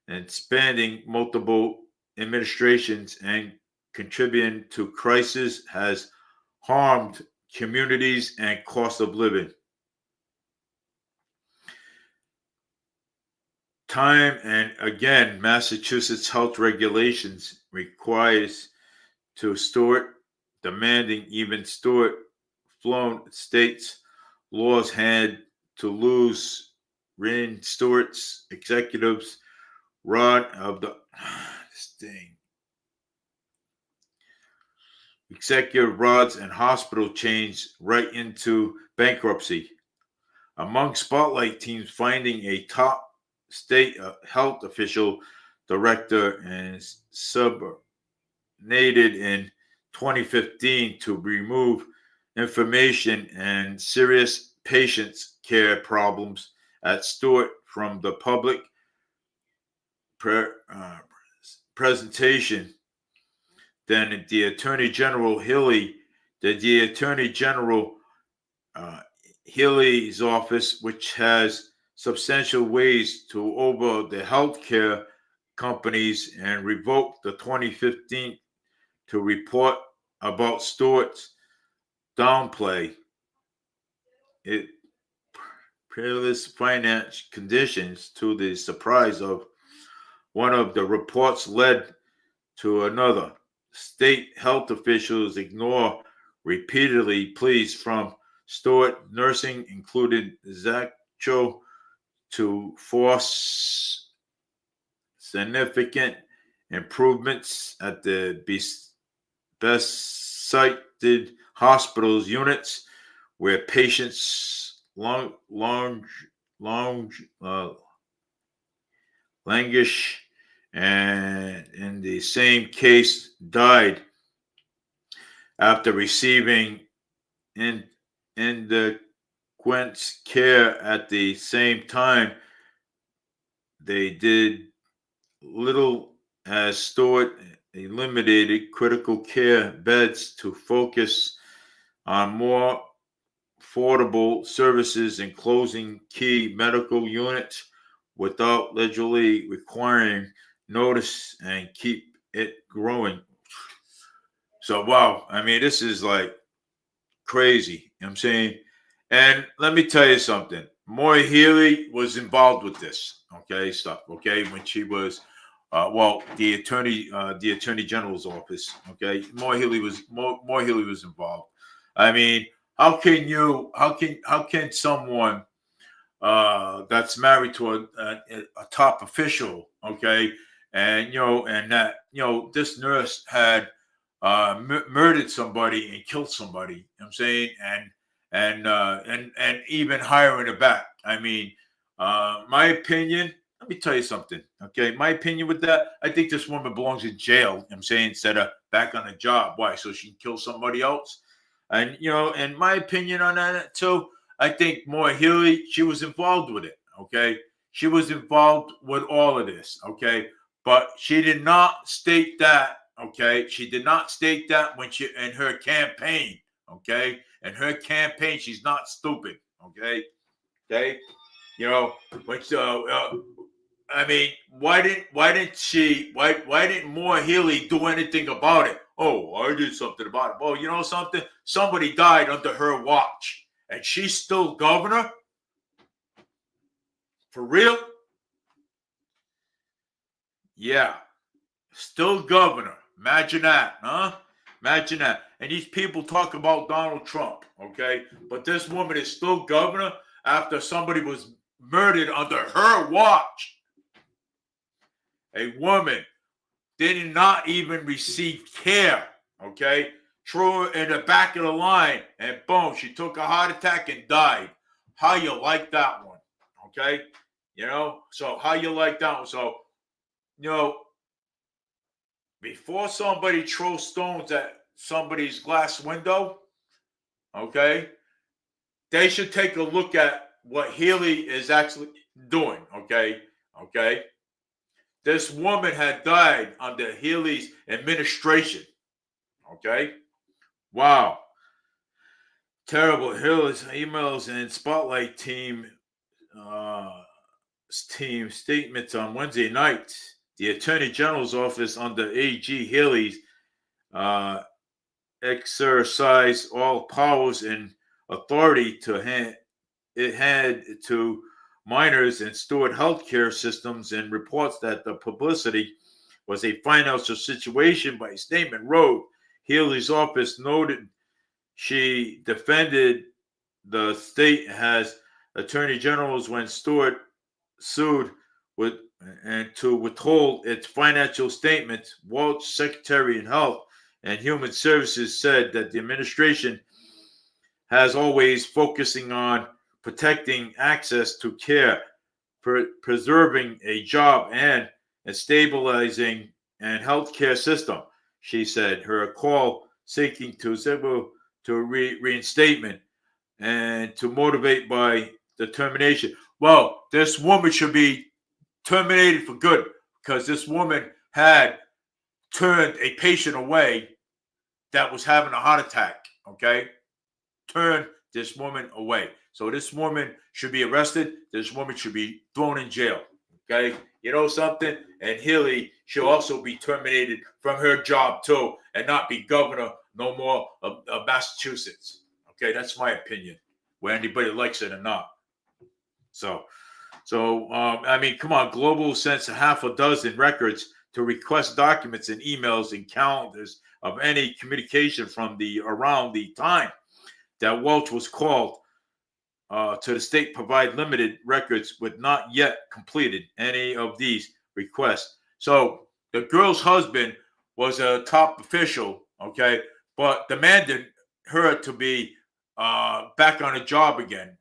and spanning multiple administrations and contributing to crisis has harmed communities and cost of living. Time and again, Massachusetts health regulations requires to Stewart, demanding even Stewart flown states laws had to lose Ryan Stewart's executives rod of the this thing executive rods and hospital chains right into bankruptcy. Among Spotlight teams finding a top state health official director and subordinated in 2015 to remove information and serious patients care problems at Stewart from the public presentation. Then the Attorney General Healy's office, which has substantial ways to over the healthcare companies, and revoked the 2015 to report about Stewart's downplay it perilous finance conditions. To the surprise of one of the reports led to another. State health officials ignore repeatedly pleas from Stewart nursing, including Zaccho, to force significant improvements at the best cited hospitals units where patients languish and in the same case died after receiving inadequate care. At the same time, they did little as Stewart eliminated critical care beds to focus on more affordable services and closing key medical units without legally requiring notice and keep it growing. So, wow, I mean, this is like crazy. You know what I'm saying? And let me tell you something. Maura Healey was involved with this, stuff, when she was, the attorney general's office, Maura Healey was involved. I mean, how can someone that's married to a top official, and that this nurse had murdered somebody and killed somebody, you know what I'm saying, and even hiring her back. I mean, my opinion, let me tell you something, my opinion with that, I think this woman belongs in jail, you know what I'm saying, instead of back on the job. Why? So she can kill somebody else? And and my opinion on that too, I think Maura Healey, she was involved with it, she was involved with all of this, but she did not state that. She did not state that when she in her campaign. In her campaign, she's not stupid. Okay. Which I mean, why didn't Maura Healey do anything about it? Oh, I did something about it. Oh, you know something? Somebody died under her watch, and she's still governor. For real? Yeah. Still governor. Imagine that, huh? Imagine that. And these people talk about Donald Trump, but this woman is still governor after somebody was murdered under her watch. A woman did not even receive care, okay? Threw her in the back of the line, and boom, she took a heart attack and died. How you like that one, okay? So how you like that one? So, before somebody throws stones at somebody's glass window, okay, they should take a look at what Healy is actually doing, okay? This woman had died under Healy's administration, okay? Wow. Terrible. Healy's emails and Spotlight team statements on Wednesday night. The Attorney General's office under A.G. Healy's exercise all powers and authority it had to minors and Steward healthcare systems, and reports that the publicity was a financial situation. By statement wrote, Healy's office noted she defended the state as attorney generals when Steward sued to withhold its financial statements. Walsh, Secretary of Health and Human Services, said that the administration has always focusing on protecting access to care, preserving a job, and stabilizing an healthcare system. She said her call seeking to reinstatement and to motivate by determination. Well, this woman should be terminated for good, because this woman had turned a patient away that was having a heart attack, okay? Turned this woman away. So this woman should be arrested. This woman should be thrown in jail, okay? You know something? And Healy should also be terminated from her job too, and not be governor no more of Massachusetts. Okay, that's my opinion, whether anybody likes it or not. So I mean, come on. Global sent half a dozen records to request documents and emails and calendars of any communication from around the time that Welch was called to the state. Provide limited records with not yet completed any of these requests. So the girl's husband was a top official, okay, but demanded her to be back on a job again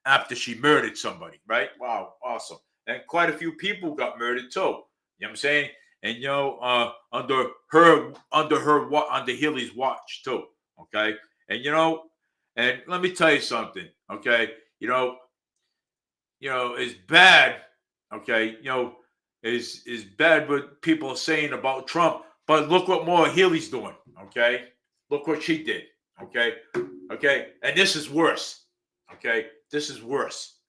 after she murdered somebody, right? Wow, awesome. And quite a few people got murdered too. You know what I'm saying? And under Healy's watch too. Okay. And and let me tell you something. Okay. It's bad. Okay. Is bad what people are saying about Trump, but look what Maura Healey's doing. Okay. Look what she did. Okay. And this is worse. Okay. This is worse.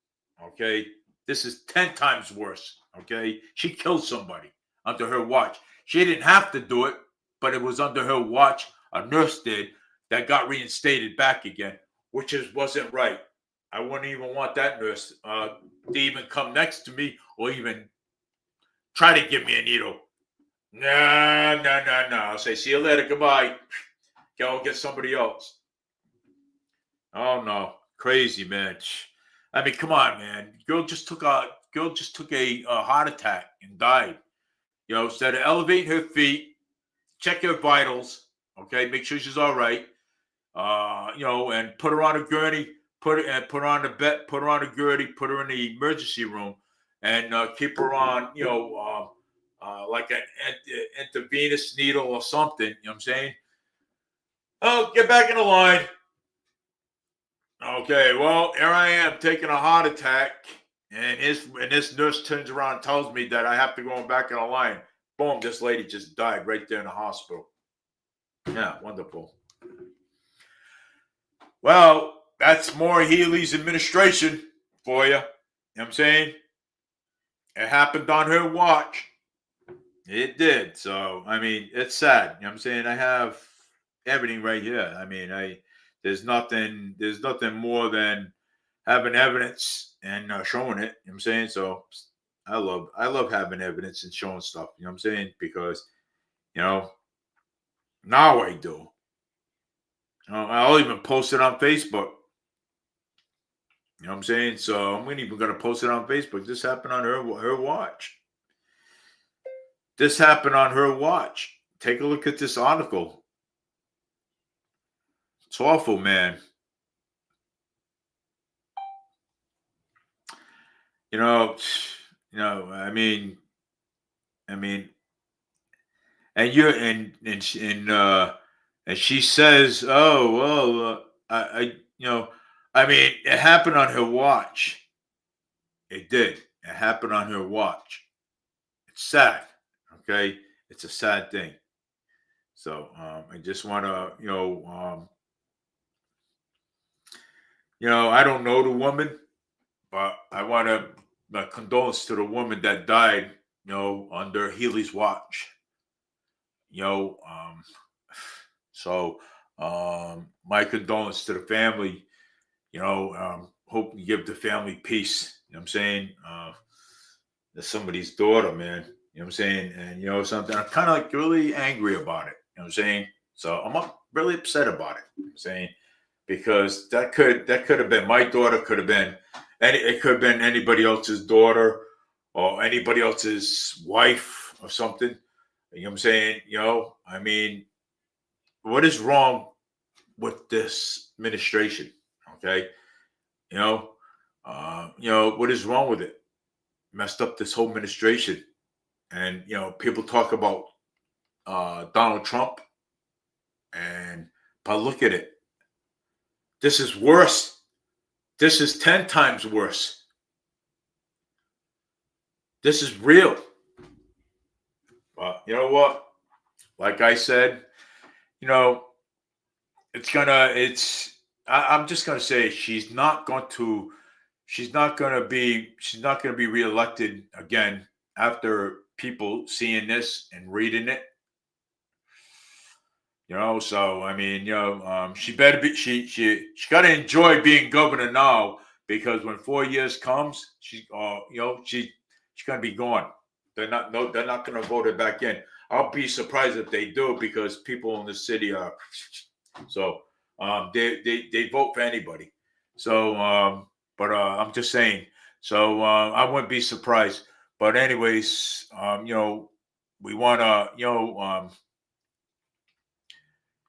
Okay. This is 10 times worse. Okay. She killed somebody under her watch. She didn't have to do it, but it was under her watch. A nurse did, that got reinstated back again, which wasn't right. I wouldn't even want that nurse to even come next to me or even try to give me a needle. No. I'll say, see you later. Goodbye. Go get somebody else. Oh no, crazy, man. I mean, come on, man. Girl just took a heart attack and died. Instead of elevating her feet, check her vitals, okay, make sure she's all right. And put her on a gurney, put her on the bed, put her on a gurney, put her in the emergency room, and keep her on, like an intravenous needle or something. You know what I'm saying? Oh, get back in the line. Okay, well, here I am taking a heart attack, and this nurse turns around and tells me that I have to go back in the line. Boom, this lady just died right there in the hospital. Yeah, wonderful. Well, that's Maura Healey's administration for you. You know what I'm saying? It happened on her watch. It did. So, I mean, it's sad. You know what I'm saying? I have everything right here. I mean, there's nothing more than having evidence and showing it. You know what I'm saying? So I love having evidence and showing stuff. You know what I'm saying? Because, now I do. I'll even post it on Facebook. You know what I'm saying? So I'm even going to post it on Facebook. This happened on her watch. This happened on her watch. Take a look at this article. It's awful, man. You know, I mean, and you're and she says, "Oh well, I mean, it happened on her watch. It did. It happened on her watch. It's sad. Okay, it's a sad thing. So I just want to, I don't know the woman, but I want to my condolence to the woman that died, under Healy's watch. You know, so my condolence to the family. Hope you give the family peace. You know what I'm saying? That's somebody's daughter, man. You know what I'm saying? And something, I'm kind of like really angry about it. You know what I'm saying? So I'm really upset about it. You know what I'm saying? Because that could have been my daughter, could have been it could have been anybody else's daughter or anybody else's wife or something. You know what I'm saying? I mean, what is wrong with this administration? Okay. What is wrong with it? Messed up this whole administration. And people talk about Donald Trump, but look at it. This is worse. This is 10 times worse. This is real. But you know what? Like I said, I'm just gonna say she's not going to be reelected again after people seeing this and reading it. So I mean, she better be she got to enjoy being governor now, because when 4 years comes, she's gonna be gone. They're not gonna vote her back in. I'll be surprised if they do, because people in the city are so they vote for anybody. So but I'm just saying. So I wouldn't be surprised. But anyways, we want to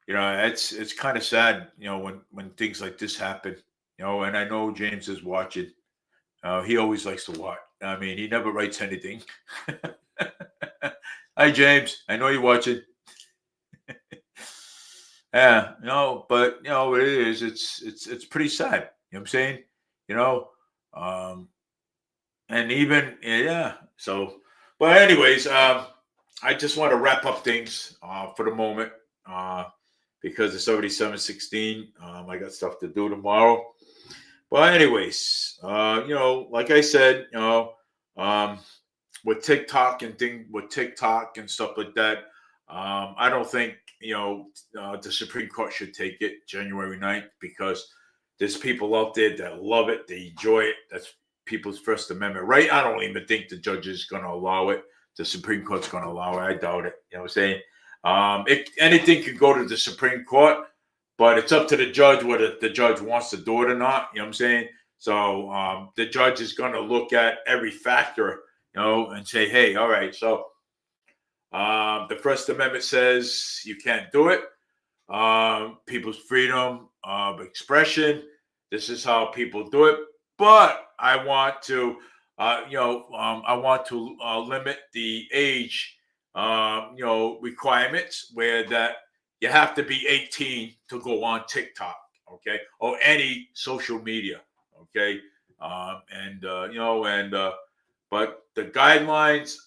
it's kind of sad, when things like this happen, and I know James is watching. He always likes to watch. I mean, he never writes anything. Hi, James. I know you're watching. Yeah, but it is. It's pretty sad. You know what I'm saying? And even So, but anyways, I just want to wrap up things for the moment. Because it's already 7:16. I got stuff to do tomorrow. But anyways, like I said, with TikTok and stuff like that, I don't think the Supreme Court should take it January 9th, because there's people out there that love it, they enjoy it. That's people's First Amendment right. I don't even think the judge is going to allow it. The Supreme Court's going to allow it. I doubt it. You know what I'm saying? Anything could go to the Supreme Court, but it's up to the judge whether the judge wants to do it or not. You know what I'm saying? So the judge is going to look at every factor, and say, hey, all right, so the First Amendment says you can't do it. People's freedom of expression. This is how people do it. But I want to, limit the age requirements, where that you have to be 18 to go on TikTok, okay, or any social media, okay, but the guidelines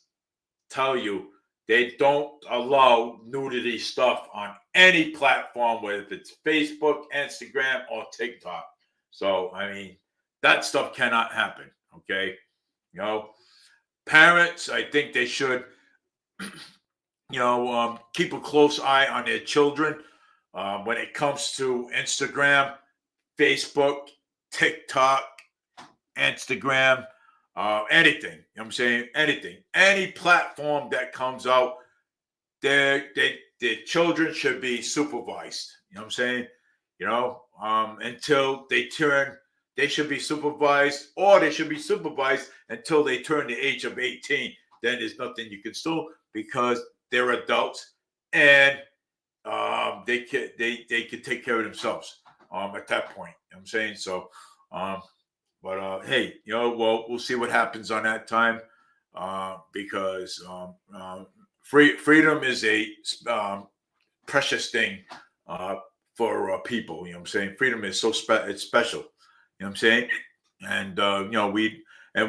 tell you they don't allow nudity stuff on any platform, whether it's Facebook, Instagram, or TikTok. So I mean, that stuff cannot happen, okay. Parents, I think they should keep a close eye on their children when it comes to Instagram, Facebook, TikTok, Instagram, anything. You know what I'm saying? Anything. Any platform that comes out, their children should be supervised. You know what I'm saying? Until they they should be supervised, or they should be supervised until they turn the age of 18. Then there's nothing you can do because they're adults and they can take care of themselves at that point. You know what I'm saying? So but hey, well, we'll see what happens on that time because freedom is a precious thing for people. You know what I'm saying? Freedom is it's special. You know what I'm saying? And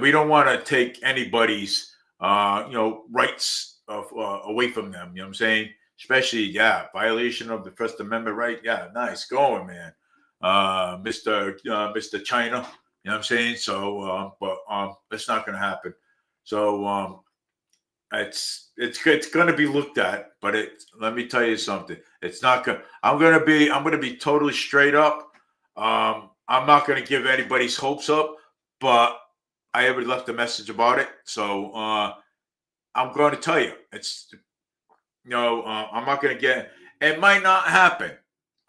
we don't want to take anybody's rights away from them. You know what I'm saying? Especially, violation of the First Amendment right. Yeah, nice going, man. Mr. China. You know what I'm saying? So, but it's not going to happen. So, it's going to be looked at, but let me tell you something. It's not going. I'm going to be totally straight up. I'm not going to give anybody's hopes up, but I already left a message about it. So, I'm going to tell you, I'm not going to get. It might not happen.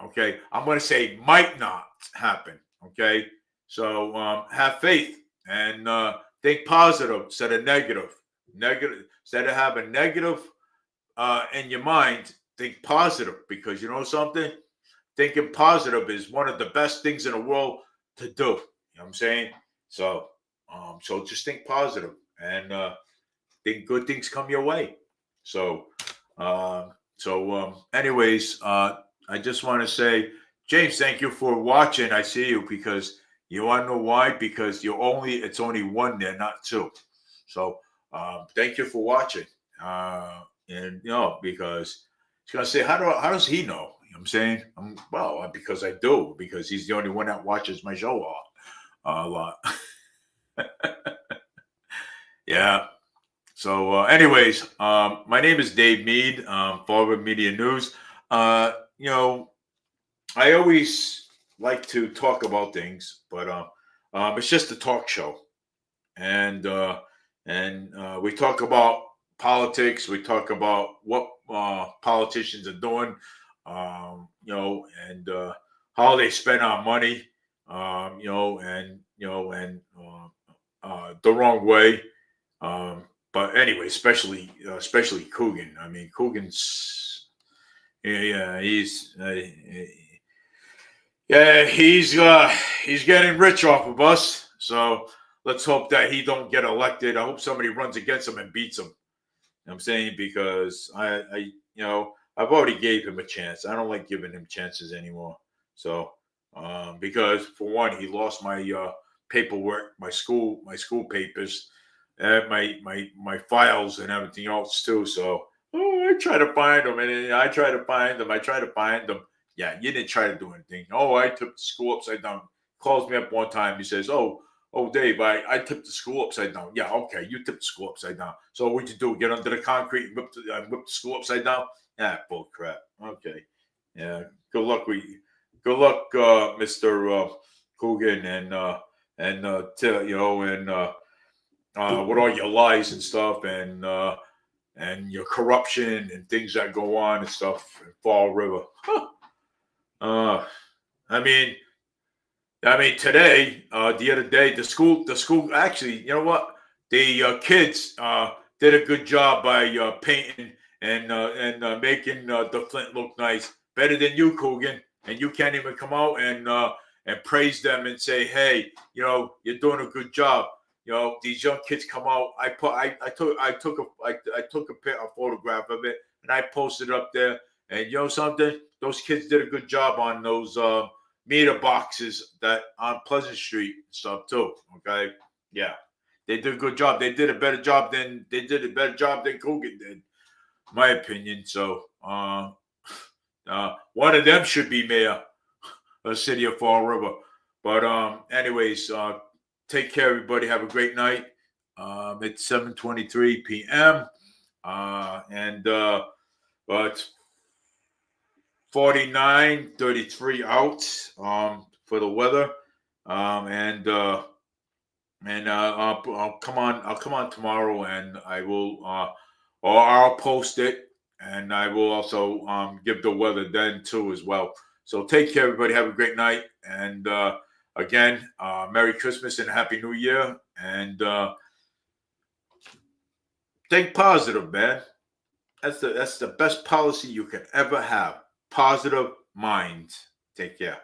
Okay, I'm going to say might not happen. Okay. So have faith and think positive instead of negative. Instead of having negative in your mind, think positive because you know something? Thinking positive is one of the best things in the world to do. You know what I'm saying? So just think positive and think good things come your way. So anyways, I just want to say, James, thank you for watching. I see you because you want to know why? Because it's only one there, not two. So thank you for watching. And because he's gonna say, how does he know? You know what I'm saying? Well, because I do, because he's the only one that watches my show a lot. Yeah. So anyways, my name is Dave Mead, Forward Media News. I always like to talk about things, but it's just a talk show, and we talk about politics. We talk about what politicians are doing, and how they spend our money, the wrong way. But anyway, especially Coogan. I mean, Coogan's he's getting rich off of us. So let's hope that he don't get elected. I hope somebody runs against him and beats him. You know what I'm saying? Because I've already gave him a chance. I don't like giving him chances anymore. So because for one, he lost my paperwork, my school papers, my files and everything else too. So I try to find them, and I try to find them. Yeah, you didn't try to do anything. Oh, I tipped the school upside down. Calls me up one time. He says, "Oh, Dave, I tipped the school upside down." Yeah, okay, you tipped the school upside down. So what'd you do? Get under the concrete and whip the school upside down? Yeah, bull crap. Okay, yeah. Good luck, Mr. Coogan, and with all your lies and stuff, and your corruption and things that go on and stuff in Fall River. I mean today, the other day, the school actually, you know what? The kids did a good job by painting and making the Flint look nice, better than you, Coogan. And you can't even come out and praise them and say, hey, you're doing a good job. These young kids come out. I took a photograph of it and I posted it up there. And you know something? Those kids did a good job on those meter boxes that on Pleasant Street and stuff too. Okay, yeah, they did a good job. They did a better job than Coogan did, my opinion. So one of them should be mayor of the city of Fall River. But anyways, take care, everybody. Have a great night. It's 7:23 p.m. But 49-33 out for the weather. I'll come on tomorrow, and I will or I'll post it, and I will also give the weather then too as well. So take care, everybody. Have a great night, and again, Merry Christmas and Happy New Year. And think positive, man. That's the best policy you can ever have. Positive minds. Take care.